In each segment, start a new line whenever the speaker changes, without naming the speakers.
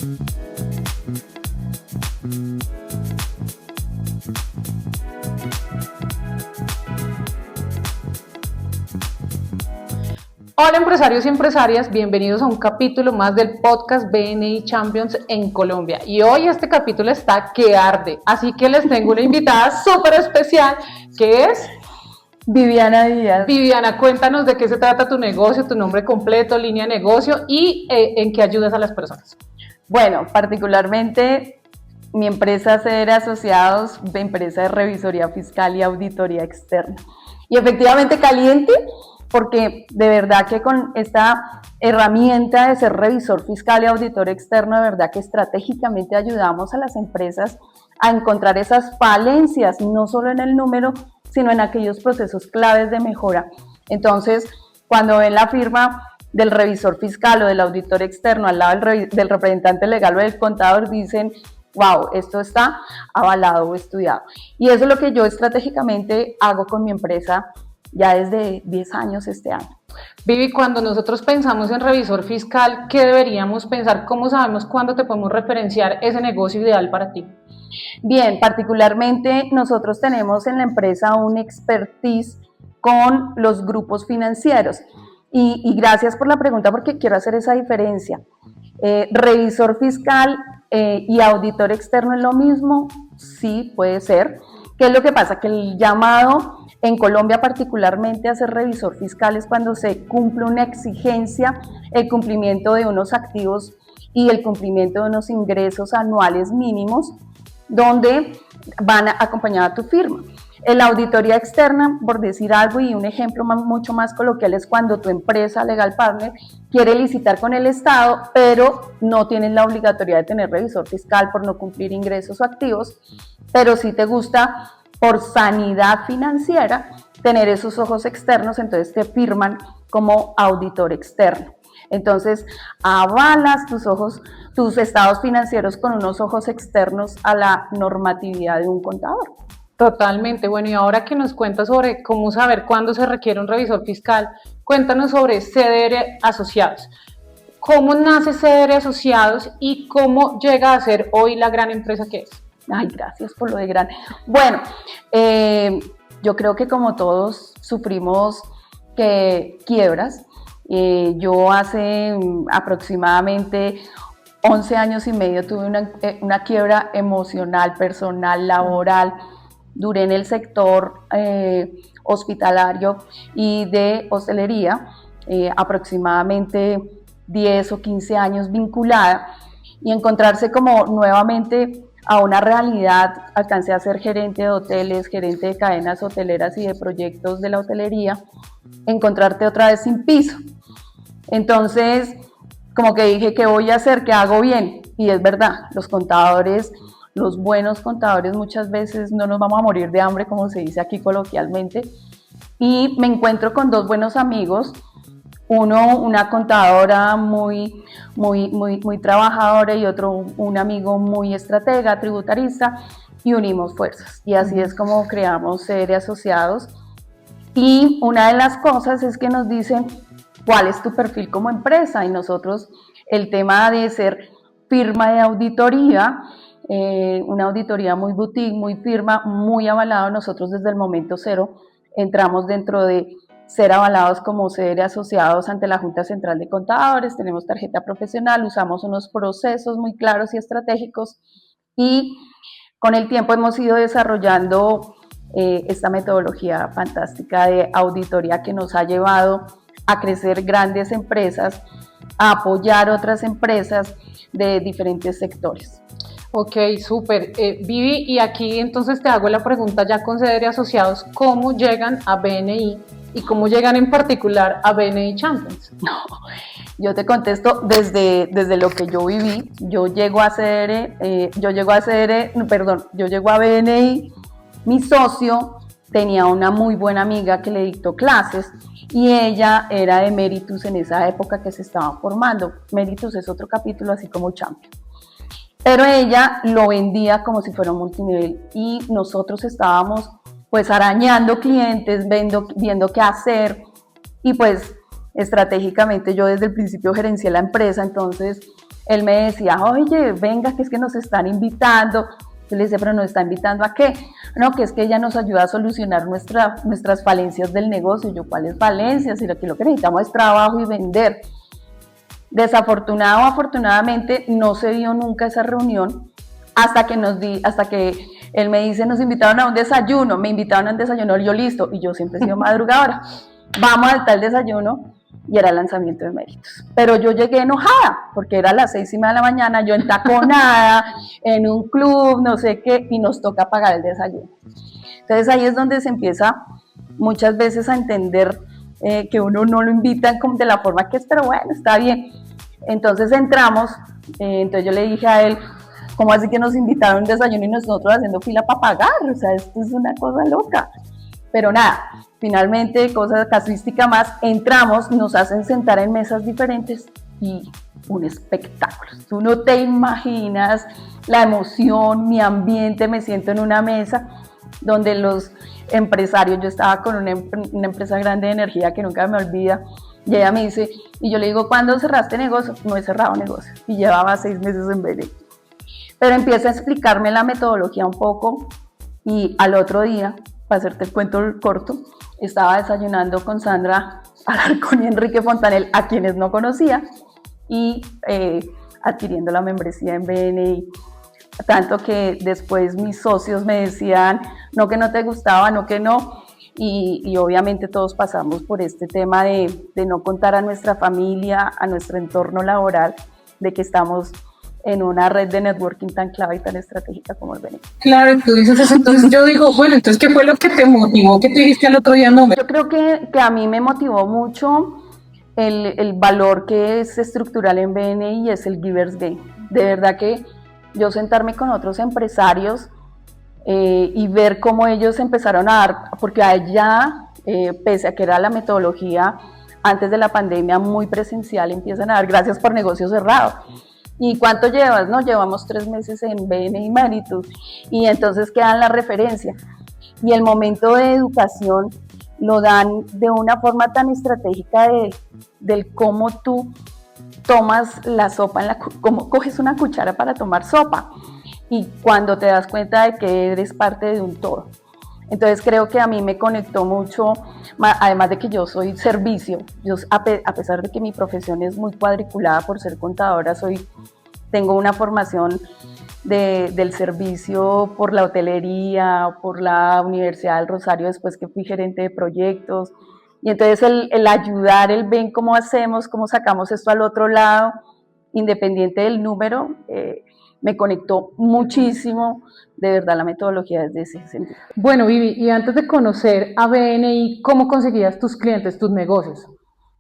Hola empresarios y empresarias, bienvenidos a un capítulo más del podcast BNI Champions en Colombia. Y hoy este capítulo está que arde, así que les tengo una invitada súper especial que es
Viviana Díaz.
Viviana, cuéntanos de qué se trata tu negocio, tu nombre completo, línea de negocio y en qué ayudas a las personas.
Bueno, particularmente mi empresa CDR Asociados, empresa de revisoría fiscal y auditoría externa. Y efectivamente caliente, porque de verdad que con esta herramienta de ser revisor fiscal y auditor externo, de verdad que estratégicamente ayudamos a las empresas a encontrar esas falencias, no solo en el número, sino en aquellos procesos claves de mejora. Entonces, cuando ven la firma del revisor fiscal o del auditor externo al lado del representante legal o del contador, dicen, wow, esto está avalado o estudiado. Y eso es lo que yo estratégicamente hago con mi empresa ya desde 10 años este año.
Vivi, cuando nosotros pensamos en revisor fiscal, ¿qué deberíamos pensar? ¿Cómo sabemos cuándo te podemos referenciar ese negocio ideal para ti?
Bien, particularmente nosotros tenemos en la empresa un expertise con los grupos financieros y gracias por la pregunta porque quiero hacer esa diferencia. ¿Revisor fiscal y auditor externo es lo mismo? Sí, puede ser. ¿Qué es lo que pasa? Que el llamado en Colombia particularmente a ser revisor fiscal es cuando se cumple una exigencia, el cumplimiento de unos activos y el cumplimiento de unos ingresos anuales mínimos, donde van acompañada a tu firma. En la auditoría externa, por decir algo, y un ejemplo mucho más coloquial es cuando tu empresa Legal Partner quiere licitar con el Estado, pero no tienes la obligatoriedad de tener revisor fiscal por no cumplir ingresos o activos, pero sí te gusta por sanidad financiera tener esos ojos externos, entonces te firman como auditor externo. Entonces, avalas tus estados financieros con unos ojos externos a la normatividad de un contador.
Totalmente. Bueno, y ahora que nos cuentas sobre cómo saber cuándo se requiere un revisor fiscal, cuéntanos sobre CDR Asociados. ¿Cómo nace CDR Asociados y cómo llega a ser hoy la gran empresa que es?
Ay, gracias por lo de gran. Bueno, yo creo que como todos sufrimos quiebras. Yo hace aproximadamente 11 años y medio tuve una quiebra emocional, personal, laboral. Duré en el sector hospitalario y de hostelería, aproximadamente 10 o 15 años vinculada, y encontrarse como nuevamente a una realidad. Alcancé a ser gerente de hoteles, gerente de cadenas hoteleras y de proyectos de la hotelería, encontrarte otra vez sin piso. Entonces, como que dije, ¿qué voy a hacer? ¿Qué hago bien? Y es verdad, los contadores, los buenos contadores muchas veces no nos vamos a morir de hambre, como se dice aquí coloquialmente. Y me encuentro con dos buenos amigos, uno una contadora muy trabajadora y otro un amigo muy estratega, tributarista, y unimos fuerzas. Y así es como creamos CDR Asociados. Y una de las cosas es que nos dicen, ¿cuál es tu perfil como empresa? Y nosotros, el tema de ser firma de auditoría, una auditoría muy boutique, muy firma, muy avalado, nosotros desde el momento cero entramos dentro de ser avalados como CDR Asociados ante la Junta Central de Contadores, tenemos tarjeta profesional, usamos unos procesos muy claros y estratégicos y con el tiempo hemos ido desarrollando esta metodología fantástica de auditoría que nos ha llevado a crecer grandes empresas, a apoyar otras empresas de diferentes sectores.
Ok, súper. Vivi, y aquí entonces te hago la pregunta ya con CDR Asociados, ¿cómo llegan a BNI y cómo llegan en particular a BNI Champions?
No, yo te contesto desde lo que yo viví. Yo llego a BNI, mi socio tenía una muy buena amiga que le dictó clases y ella era de Meritus en esa época que se estaba formando. Meritus es otro capítulo así como Champions. Pero ella lo vendía como si fuera un multinivel y nosotros estábamos pues arañando clientes, viendo qué hacer y pues estratégicamente yo desde el principio gerencié la empresa, entonces él me decía, oye, venga, que es que nos están invitando. Yo le decía, pero ¿nos está invitando a qué? No, que es que ella nos ayuda a solucionar nuestras falencias del negocio. Y yo, ¿cuáles falencias? Si lo que necesitamos es trabajo y vender. Desafortunado o afortunadamente no se dio nunca esa reunión hasta que él me dice, nos invitaron a un desayuno, me invitaron a un desayuno, yo listo, y yo siempre he sido madrugadora, vamos al tal desayuno, y era el lanzamiento de Méritos. Pero yo llegué enojada, porque era a las 6:30 de la mañana, yo entaconada, en un club, no sé qué, y nos toca pagar el desayuno. Entonces ahí es donde se empieza muchas veces a entender que uno no lo invitan como de la forma que es, pero bueno, está bien. Entonces entramos, entonces yo le dije a él, ¿cómo así que nos invitaron a un desayuno y nosotros haciendo fila para pagar? O sea, esto es una cosa loca. Pero nada, finalmente, cosa casuística más, entramos, nos hacen sentar en mesas diferentes y un espectáculo. Tú no te imaginas la emoción, mi ambiente, me siento en una mesa donde los empresarios, yo estaba con una empresa grande de energía que nunca me olvida, y ella me dice, y yo le digo, ¿cuándo cerraste negocio? No he cerrado negocio, y llevaba 6 meses en BNI. Pero empieza a explicarme la metodología un poco, y al otro día, para hacerte el cuento corto, estaba desayunando con Sandra Alarcón y Enrique Fontanel, a quienes no conocía, y adquiriendo la membresía en BNI. Tanto que después mis socios me decían, no que no te gustaba, no que no, y obviamente todos pasamos por este tema de no contar a nuestra familia, a nuestro entorno laboral, de que estamos en una red de networking tan clave y tan estratégica como el BNI.
Claro, tú dices eso, entonces yo digo, bueno, entonces ¿qué fue lo que te motivó, que te dijiste al otro día no?
Yo creo que a mí me motivó mucho el valor que es estructural en BNI y es el Givers Gain. De verdad que yo sentarme con otros empresarios y ver cómo ellos empezaron a dar, porque allá, pese a que era la metodología antes de la pandemia muy presencial, empiezan a dar gracias por negocio cerrado. ¿Y cuánto llevas? No, llevamos 3 meses en BNI Méritos, y entonces quedan la referencia. Y el momento de educación lo dan de una forma tan estratégica del cómo tú tomas la sopa, cómo coges una cuchara para tomar sopa, y cuando te das cuenta de que eres parte de un todo. Entonces creo que a mí me conectó mucho, además de que yo soy servicio, a pesar de que mi profesión es muy cuadriculada por ser contadora, tengo una formación del servicio por la hotelería, por la Universidad del Rosario, después que fui gerente de proyectos. Y entonces el ayudar, el ven cómo hacemos, cómo sacamos esto al otro lado, independiente del número, me conectó muchísimo, de verdad, la metodología desde ese sentido.
Bueno, Vivi, y antes de conocer a BNI, ¿cómo conseguías tus clientes, tus negocios?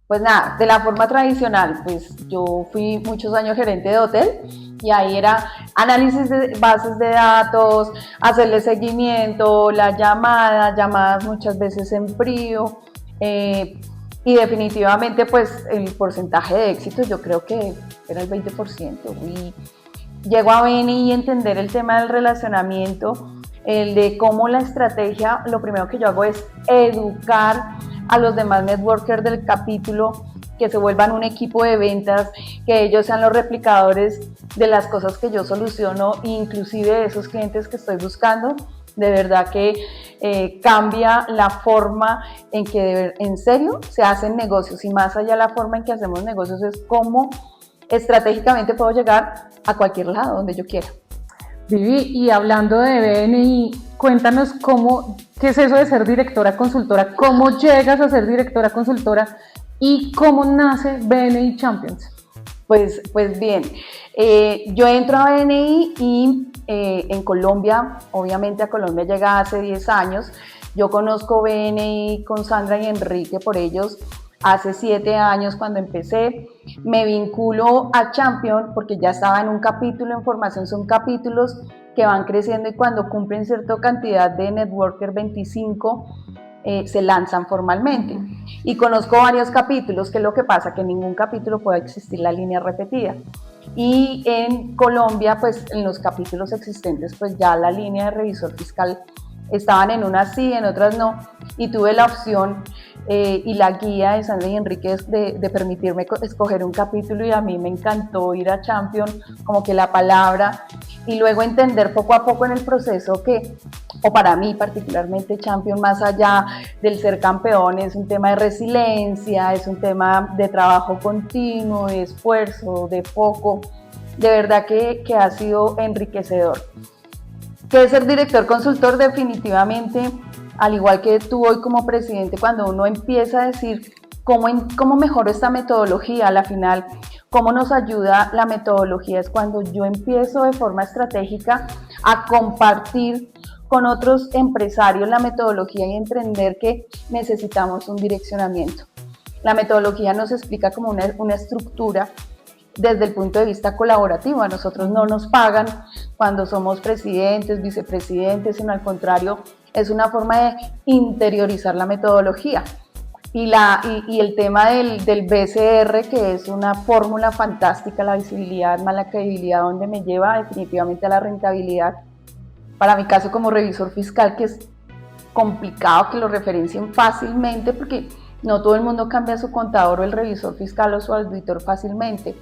Pues nada, de la forma tradicional, pues yo fui muchos años gerente de hotel y ahí era análisis de bases de datos, hacerle seguimiento, llamadas muchas veces en frío, y definitivamente pues el porcentaje de éxito yo creo que era el 20%, y llego a BNI y entender el tema del relacionamiento, el de cómo la estrategia, lo primero que yo hago es educar a los demás networkers del capítulo, que se vuelvan un equipo de ventas, que ellos sean los replicadores de las cosas que yo soluciono, inclusive de esos clientes que estoy buscando. De verdad que cambia la forma en que en serio se hacen negocios, y más allá la forma en que hacemos negocios es cómo estratégicamente puedo llegar a cualquier lado donde yo quiera.
Vivi, y hablando de BNI, cuéntanos qué es eso de ser directora consultora, cómo llegas a ser directora consultora y cómo nace BNI Champions.
Pues bien, yo entro a BNI y en Colombia, obviamente a Colombia llega hace 10 años, yo conozco BNI con Sandra y Enrique por ellos. Hace 7 años cuando empecé, me vinculo a Champion porque ya estaba en un capítulo en formación, son capítulos que van creciendo y cuando cumplen cierta cantidad de Networker 25 se lanzan formalmente. Y conozco varios capítulos, que es lo que pasa, que en ningún capítulo puede existir la línea repetida. Y en Colombia, pues en los capítulos existentes, pues ya la línea de revisor fiscal estaban en unas sí, en otras no, y tuve la opción y la guía de Sandra y Enrique de permitirme escoger un capítulo, y a mí me encantó ir a Champion, como que la palabra, y luego entender poco a poco en el proceso que, o para mí particularmente, Champion, más allá del ser campeón, es un tema de resiliencia, es un tema de trabajo continuo, de esfuerzo, de foco. De verdad que ha sido enriquecedor. ¿Qué es ser director consultor? Definitivamente, al igual que tú hoy como presidente, cuando uno empieza a decir cómo mejoro esta metodología, a la final, cómo nos ayuda la metodología, es cuando yo empiezo de forma estratégica a compartir con otros empresarios la metodología y entender que necesitamos un direccionamiento. La metodología nos explica como una estructura desde el punto de vista colaborativo. A nosotros no nos pagan cuando somos presidentes, vicepresidentes, sino al contrario, es una forma de interiorizar la metodología. Y el tema del BCR, que es una fórmula fantástica, la visibilidad más la credibilidad, donde me lleva definitivamente a la rentabilidad. Para mi caso como revisor fiscal, que es complicado que lo referencien fácilmente, porque no todo el mundo cambia su contador o el revisor fiscal o su auditor fácilmente.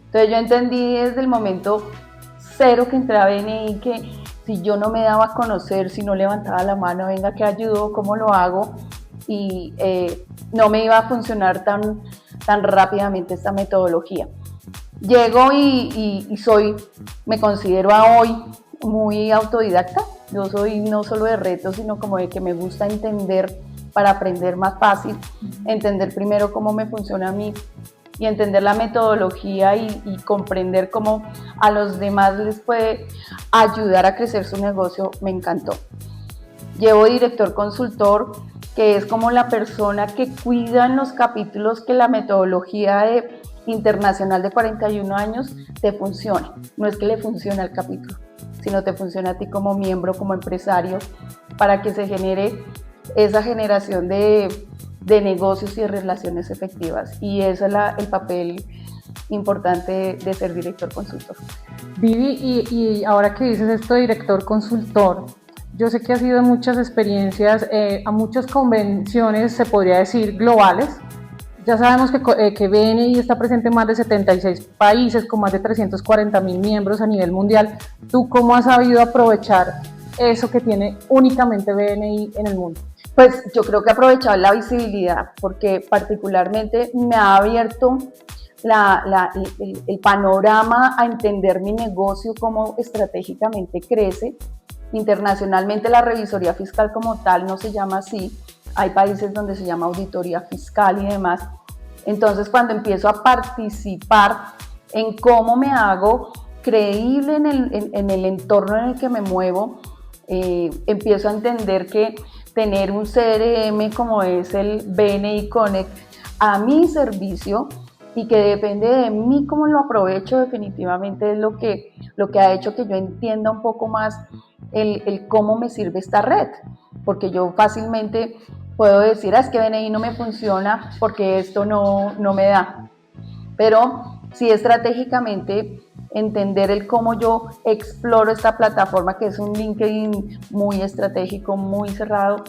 Entonces yo entendí desde el momento cero que entré a BNI que si yo no me daba a conocer, si no levantaba la mano, venga que ayudo, cómo lo hago, y no me iba a funcionar tan rápidamente esta metodología. Llego y me considero a hoy muy autodidacta. Yo soy no solo de retos, sino como de que me gusta entender para aprender más fácil, entender primero cómo me funciona a mí y entender la metodología y comprender cómo a los demás les puede ayudar a crecer su negocio. Me encantó. Llevo director consultor, que es como la persona que cuida en los capítulos que la metodología internacional de 41 años te funcione. No es que le funcione al capítulo, sino te funciona a ti como miembro, como empresario, para que se genere esa generación de negocios y de relaciones efectivas. Y ese es el papel importante de ser director consultor.
Vivi, y ahora que dices esto de director consultor, yo sé que has ido a muchas experiencias, a muchas convenciones, se podría decir, globales. Ya sabemos que BNI está presente en más de 76 países, con más de 340.000 miembros a nivel mundial. ¿Tú cómo has sabido aprovechar eso que tiene únicamente BNI en el mundo?
Pues yo creo que he aprovechado la visibilidad, porque particularmente me ha abierto el panorama a entender mi negocio, cómo estratégicamente crece. Internacionalmente la revisoría fiscal como tal no se llama así, hay países donde se llama auditoría fiscal y demás. Entonces cuando empiezo a participar en cómo me hago creíble en el entorno en el que me muevo, empiezo a entender que tener un CRM como es el BNI Connect a mi servicio y que depende de mí cómo lo aprovecho, definitivamente es lo que ha hecho que yo entienda un poco más el cómo me sirve esta red, porque yo fácilmente puedo decir, es que BNI no me funciona porque esto no me da, pero sí estratégicamente entender el cómo yo exploro esta plataforma, que es un LinkedIn muy estratégico, muy cerrado,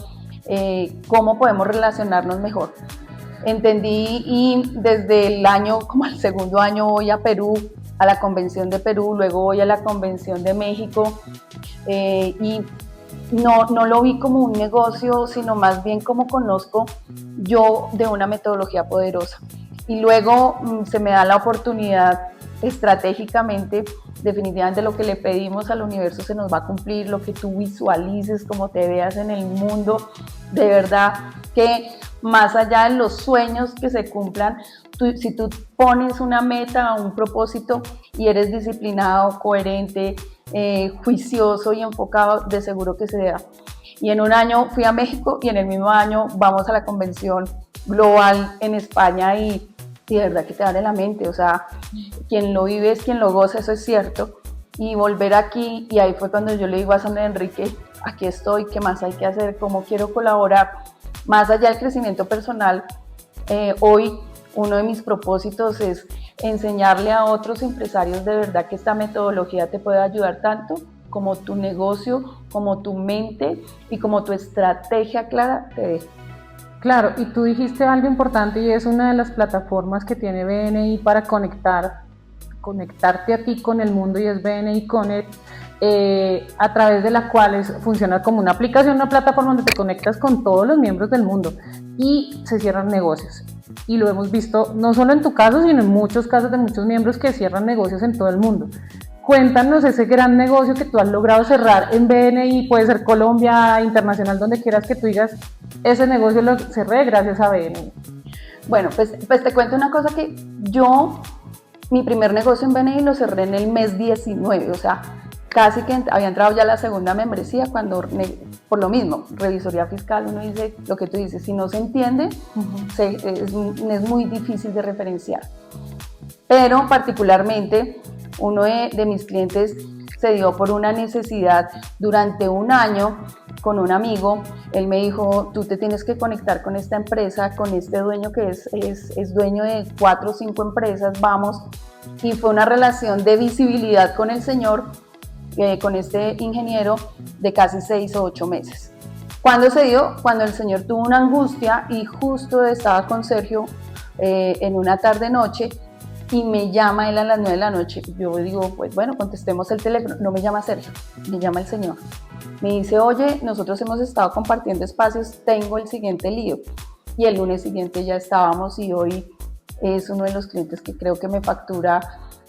cómo podemos relacionarnos mejor. Entendí, y desde el año, como el segundo año, voy a Perú, a la convención de Perú, luego voy a la convención de México, y no lo vi como un negocio, sino más bien como conozco yo de una metodología poderosa. Y luego se me da la oportunidad estratégicamente, definitivamente lo que le pedimos al universo se nos va a cumplir, lo que tú visualices, como te veas en el mundo, de verdad que más allá de los sueños que se cumplan, si tú pones una meta, un propósito y eres disciplinado, coherente, juicioso y enfocado, de seguro que se da. Y en un año fui a México y en el mismo año vamos a la convención global en España, y de verdad que te abre la mente, o sea, quien lo vive es quien lo goza, eso es cierto. Y volver aquí, y ahí fue cuando yo le digo a Sandra Enrique, aquí estoy, ¿qué más hay que hacer? ¿Cómo quiero colaborar? Más allá del crecimiento personal, hoy uno de mis propósitos es enseñarle a otros empresarios de verdad que esta metodología te puede ayudar tanto como tu negocio, como tu mente y como tu estrategia clara te deja.
Claro, y tú dijiste algo importante y es una de las plataformas que tiene BNI para conectarte a ti con el mundo y es BNI Connect, a través de la cual funciona como una aplicación, una plataforma donde te conectas con todos los miembros del mundo y se cierran negocios. Y lo hemos visto no solo en tu caso, sino en muchos casos de muchos miembros que cierran negocios en todo el mundo. Cuéntanos ese gran negocio que tú has logrado cerrar en BNI, puede ser Colombia, internacional, donde quieras que tú digas, ese negocio lo cerré gracias a BNI.
Bueno, pues te cuento una cosa que mi primer negocio en BNI lo cerré en el mes 19, o sea, casi que había entrado ya la segunda membresía cuando, por lo mismo, revisoría fiscal, uno dice lo que tú dices, si no se entiende, es muy difícil de referenciar. Pero particularmente, uno de mis clientes se dio por una necesidad durante un año con un amigo. Él me dijo, tú te tienes que conectar con esta empresa, con este dueño que es dueño de 4 o 5 empresas, vamos. Y fue una relación de visibilidad con el señor, con este ingeniero, de casi 6 o 8 meses. ¿Cuándo se dio? Cuando el señor tuvo una angustia y justo estaba con Sergio en una tarde-noche y me llama él a las 9 de la noche. Yo digo, pues bueno, contestemos el teléfono. No me llama Sergio, me llama el señor. Me dice, oye, nosotros hemos estado compartiendo espacios, tengo el siguiente lío. Y el lunes siguiente ya estábamos y hoy es uno de los clientes que creo que me factura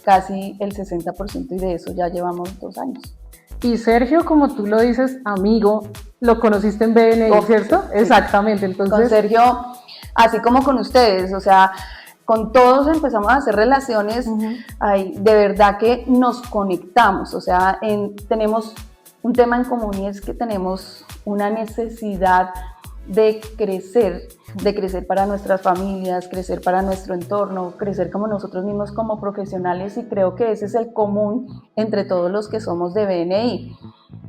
casi el 60% y de eso ya llevamos 2 años.
Y Sergio, como tú lo dices, amigo, lo conociste en BNI, ¿cierto? Sí. Exactamente. Entonces,
con Sergio, así como con ustedes, o sea, con todos empezamos a hacer relaciones, de verdad que nos conectamos, o sea, tenemos un tema en común y es que tenemos una necesidad de crecer para nuestras familias, crecer para nuestro entorno, crecer como nosotros mismos como profesionales, y creo que ese es el común entre todos los que somos de BNI.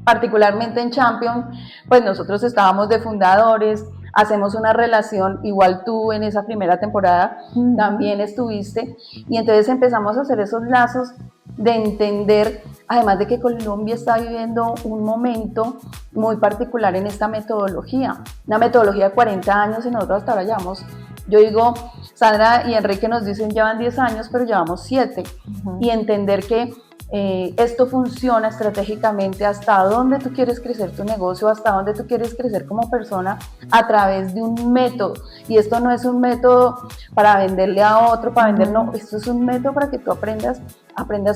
Particularmente en Champion, pues nosotros estábamos de fundadores, hacemos una relación, igual tú en esa primera temporada también estuviste, y entonces empezamos a hacer esos lazos de entender, además de que Colombia está viviendo un momento muy particular en esta metodología, una metodología de 40 años y nosotros hasta ahora llevamos, yo digo, Sandra y Enrique nos dicen llevan 10 años, pero llevamos 7, y entender que esto funciona estratégicamente, hasta dónde tú quieres crecer tu negocio, hasta dónde tú quieres crecer como persona a través de un método. Y esto no es un método para venderle a otro, para vender, no, esto es un método para que tú aprendas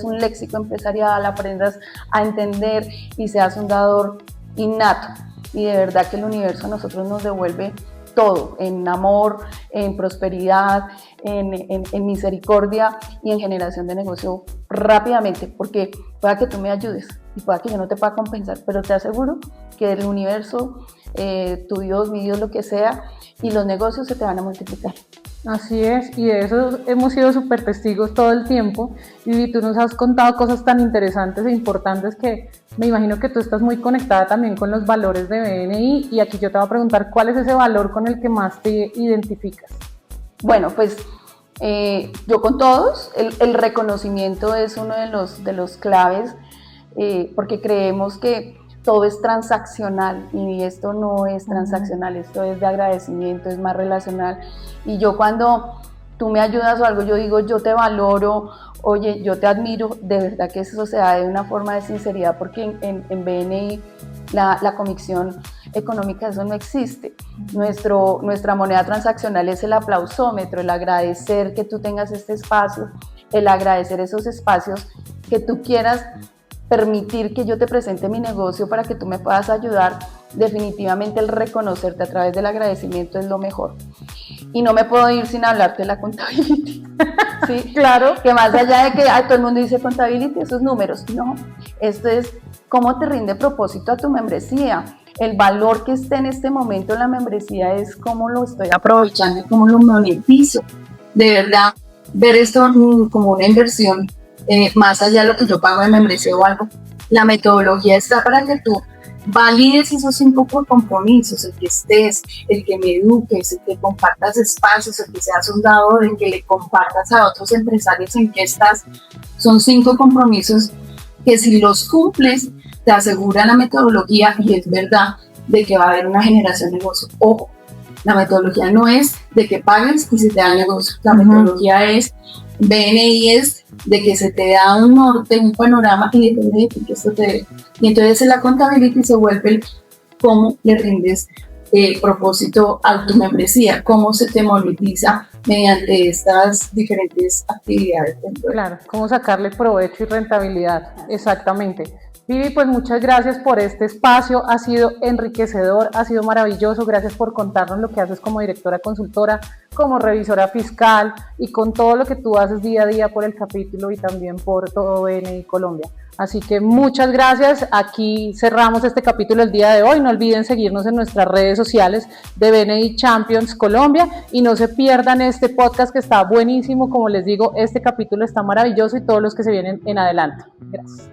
un léxico empresarial, aprendas a entender y seas un dador innato. Y de verdad que el universo a nosotros nos devuelve todo, en amor, en prosperidad, en misericordia y en generación de negocio rápidamente, porque pueda que tú me ayudes y pueda que yo no te pueda compensar, pero te aseguro que el universo, tu Dios, mi Dios, lo que sea, y los negocios se te van a multiplicar.
Así es, y de eso hemos sido súper testigos todo el tiempo, y tú nos has contado cosas tan interesantes e importantes que me imagino que tú estás muy conectada también con los valores de BNI, y aquí yo te voy a preguntar, ¿cuál es ese valor con el que más te identificas?
Bueno, pues yo con todos, el reconocimiento es uno de los claves, porque creemos que todo es transaccional y esto no es transaccional, esto es de agradecimiento, es más relacional. Y yo cuando tú me ayudas o algo, yo digo, yo te valoro, oye, yo te admiro, de verdad que eso se da de una forma de sinceridad, porque en BNI la comisión económica, eso no existe. Nuestra moneda transaccional es el aplausómetro, el agradecer que tú tengas este espacio, el agradecer esos espacios que tú quieras permitir que yo te presente mi negocio para que tú me puedas ayudar. Definitivamente el reconocerte a través del agradecimiento es lo mejor. Y no me puedo ir sin hablarte de la contabilidad. Sí, claro, que más allá de que todo el mundo dice contabilidad, esos números, no, esto es cómo te rinde propósito a tu membresía. El valor que esté en este momento en la membresía es cómo lo estoy aprovechando, cómo lo monetizo. De verdad, ver esto como una inversión, más allá de lo que yo pago de membresía o algo, la metodología está para que tú valides esos 5 compromisos, el que estés, el que me eduques, el que compartas espacios, el que seas un dador, el que le compartas a otros empresarios en que estás. Son 5 compromisos
que si los cumples, te asegura la metodología, y es verdad, de que va a haber una generación de negocio. Ojo, la metodología no es de que pagues y se te da el negocio. La metodología es, BNI es de que se te da un norte, un panorama, y depende de ti que esto te dé. Y entonces la contabilidad se vuelve cómo le rindes propósito a tu membresía, cómo se te monetiza mediante estas diferentes actividades.
Claro, cómo sacarle provecho y rentabilidad, exactamente. Vivi, pues muchas gracias por este espacio, ha sido enriquecedor, ha sido maravilloso, gracias por contarnos lo que haces como directora consultora, como revisora fiscal y con todo lo que tú haces día a día por el capítulo y también por todo BNI Colombia. Así que muchas gracias, aquí cerramos este capítulo el día de hoy, no olviden seguirnos en nuestras redes sociales de BNI Champions Colombia y no se pierdan este podcast que está buenísimo, como les digo, este capítulo está maravilloso y todos los que se vienen en adelante. Gracias.